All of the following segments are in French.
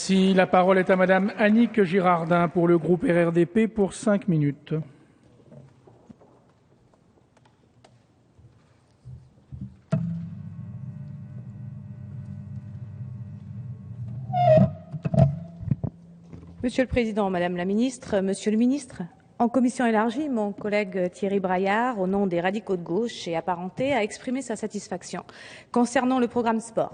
Merci. La parole est à Madame Annick Girardin pour le groupe RRDP pour 5 minutes. Monsieur le Président, Madame la Ministre, Monsieur le Ministre, en commission élargie, mon collègue Thierry Braillard, au nom des radicaux de gauche et apparentés, a exprimé sa satisfaction concernant le programme sport.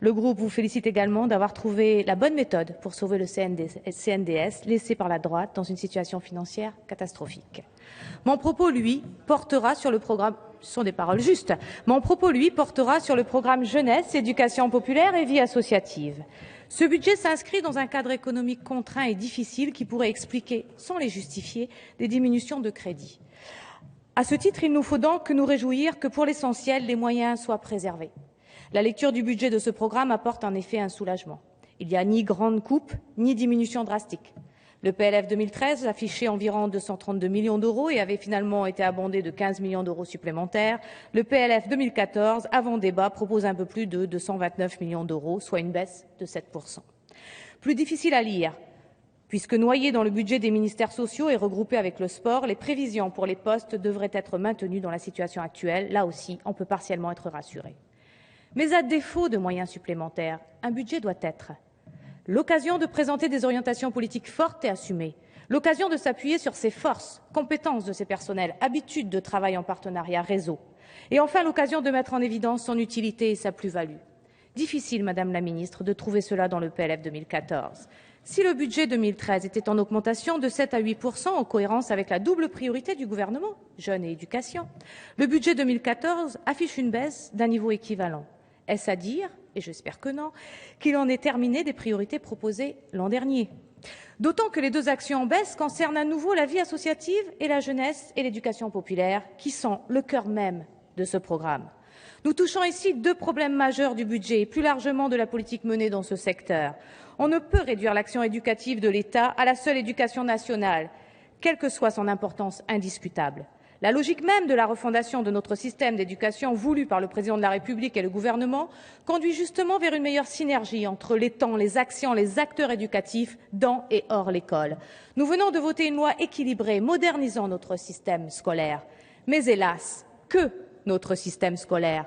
Le groupe vous félicite également d'avoir trouvé la bonne méthode pour sauver le CNDS laissé par la droite dans une situation financière catastrophique. Mon propos, lui, portera sur le programme. Ce sont des paroles justes. Mon propos, lui, portera sur le programme jeunesse, éducation populaire et vie associative. Ce budget s'inscrit dans un cadre économique contraint et difficile qui pourrait expliquer, sans les justifier, des diminutions de crédits. À ce titre, il nous faut donc nous réjouir que, pour l'essentiel, les moyens soient préservés. La lecture du budget de ce programme apporte en effet un soulagement. Il n'y a ni grande coupe, ni diminution drastique. Le PLF 2013 affichait environ 232 millions d'euros et avait finalement été abondé de 15 millions d'euros supplémentaires. Le PLF 2014, avant débat, propose un peu plus de 229 millions d'euros, soit une baisse de 7%. Plus difficile à lire, puisque noyé dans le budget des ministères sociaux et regroupé avec le sport, les prévisions pour les postes devraient être maintenues dans la situation actuelle. Là aussi, on peut partiellement être rassuré. Mais à défaut de moyens supplémentaires, un budget doit être l'occasion de présenter des orientations politiques fortes et assumées, l'occasion de s'appuyer sur ses forces, compétences de ses personnels, habitudes de travail en partenariat, réseau, et enfin l'occasion de mettre en évidence son utilité et sa plus-value. Difficile, Madame la Ministre, de trouver cela dans le PLF 2014. Si le budget 2013 était en augmentation de 7 à 8%, en cohérence avec la double priorité du gouvernement, jeunes et éducation, le budget 2014 affiche une baisse d'un niveau équivalent. Est-ce à dire, et j'espère que non, qu'il en est terminé des priorités proposées l'an dernier? D'autant que les deux actions en baisse concernent à nouveau la vie associative et la jeunesse et l'éducation populaire, qui sont le cœur même de ce programme. Nous touchons ici deux problèmes majeurs du budget et plus largement de la politique menée dans ce secteur. On ne peut réduire l'action éducative de l'État à la seule éducation nationale, quelle que soit son importance indiscutable. La logique même de la refondation de notre système d'éducation voulue par le Président de la République et le gouvernement conduit justement vers une meilleure synergie entre les temps, les actions, les acteurs éducatifs dans et hors l'école. Nous venons de voter une loi équilibrée, modernisant notre système scolaire. Mais hélas, que notre système scolaire?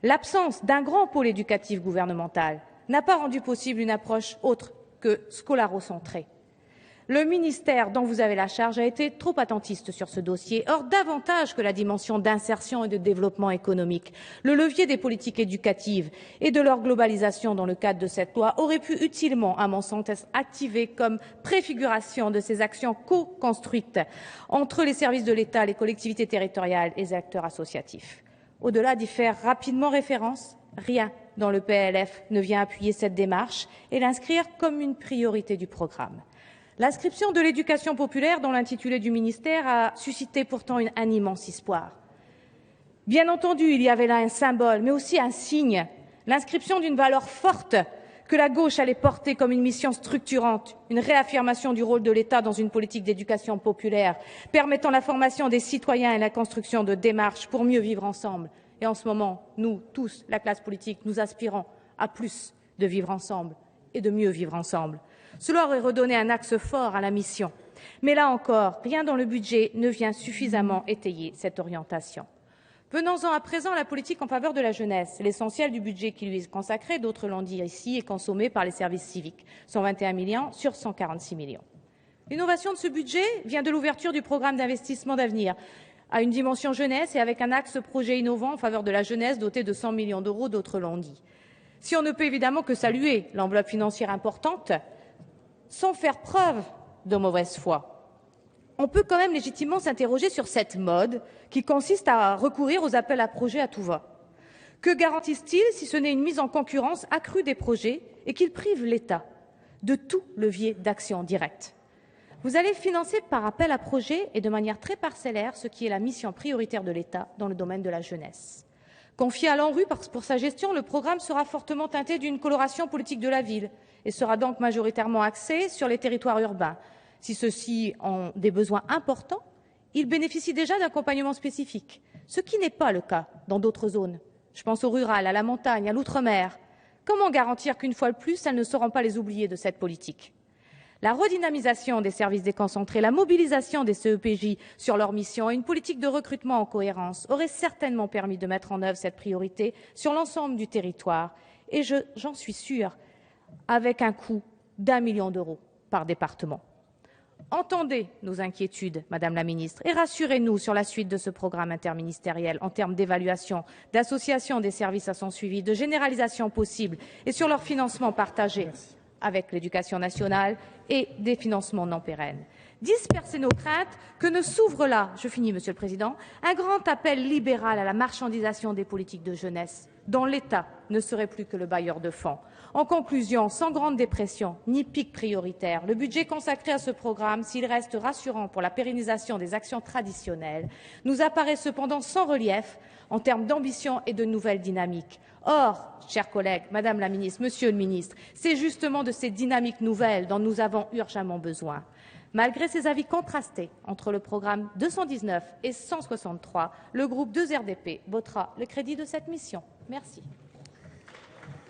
L'absence d'un grand pôle éducatif gouvernemental n'a pas rendu possible une approche autre que scolarocentrée. Le ministère dont vous avez la charge a été trop attentiste sur ce dossier, or davantage que la dimension d'insertion et de développement économique. Le levier des politiques éducatives et de leur globalisation dans le cadre de cette loi aurait pu utilement, à mon sens, être activé comme préfiguration de ces actions co-construites entre les services de l'État, les collectivités territoriales et les acteurs associatifs. Au-delà d'y faire rapidement référence, rien dans le PLF ne vient appuyer cette démarche et l'inscrire comme une priorité du programme. L'inscription de l'éducation populaire dans l'intitulé du ministère a suscité pourtant un immense espoir. Bien entendu, il y avait là un symbole, mais aussi un signe, l'inscription d'une valeur forte que la gauche allait porter comme une mission structurante, une réaffirmation du rôle de l'État dans une politique d'éducation populaire, permettant la formation des citoyens et la construction de démarches pour mieux vivre ensemble. Et en ce moment, nous, tous, la classe politique, nous aspirons à plus de vivre ensemble et de mieux vivre ensemble. Cela aurait redonné un axe fort à la mission. Mais là encore, rien dans le budget ne vient suffisamment étayer cette orientation. Venons-en à présent à la politique en faveur de la jeunesse. L'essentiel du budget qui lui est consacré, d'autres l'ont dit ici, est consommé par les services civiques, 121 millions sur 146 millions. L'innovation de ce budget vient de l'ouverture du programme d'investissement d'avenir à une dimension jeunesse et avec un axe projet innovant en faveur de la jeunesse doté de 100 millions d'euros, d'autres l'ont dit. Si on ne peut évidemment que saluer l'enveloppe financière importante, sans faire preuve de mauvaise foi, on peut quand même légitimement s'interroger sur cette mode qui consiste à recourir aux appels à projets à tout va. Que garantissent-ils si ce n'est une mise en concurrence accrue des projets et qu'ils privent l'État de tout levier d'action directe? Vous allez financer par appel à projets et de manière très parcellaire ce qui est la mission prioritaire de l'État dans le domaine de la jeunesse. Confié à l'ANRU pour sa gestion, le programme sera fortement teinté d'une coloration politique de la ville et sera donc majoritairement axé sur les territoires urbains. Si ceux-ci ont des besoins importants, ils bénéficient déjà d'accompagnement spécifique, ce qui n'est pas le cas dans d'autres zones. Je pense au rural, à la montagne, à l'outre-mer. Comment garantir qu'une fois de plus, elles ne seront pas les oubliées de cette politique? La redynamisation des services déconcentrés, la mobilisation des CEPJ sur leur mission et une politique de recrutement en cohérence auraient certainement permis de mettre en œuvre cette priorité sur l'ensemble du territoire et, j'en suis sûre, avec un coût d'1 million d'euros par département. Entendez nos inquiétudes, Madame la Ministre, et rassurez-nous sur la suite de ce programme interministériel en termes d'évaluation, d'association des services à son suivi, de généralisation possible et sur leur financement partagé avec l'Éducation nationale et des financements non pérennes. Disperser nos craintes que ne s'ouvre là, je finis Monsieur le Président, un grand appel libéral à la marchandisation des politiques de jeunesse, dont l'État ne serait plus que le bailleur de fonds. En conclusion, sans grande dépression ni pic prioritaire, le budget consacré à ce programme, s'il reste rassurant pour la pérennisation des actions traditionnelles, nous apparaît cependant sans relief en termes d'ambition et de nouvelles dynamiques. Or, chers collègues, Madame la Ministre, Monsieur le Ministre, c'est justement de ces dynamiques nouvelles dont nous avons urgemment besoin. Malgré ces avis contrastés entre le programme 219 et 163, le groupe 2RDP votera le crédit de cette mission. Merci.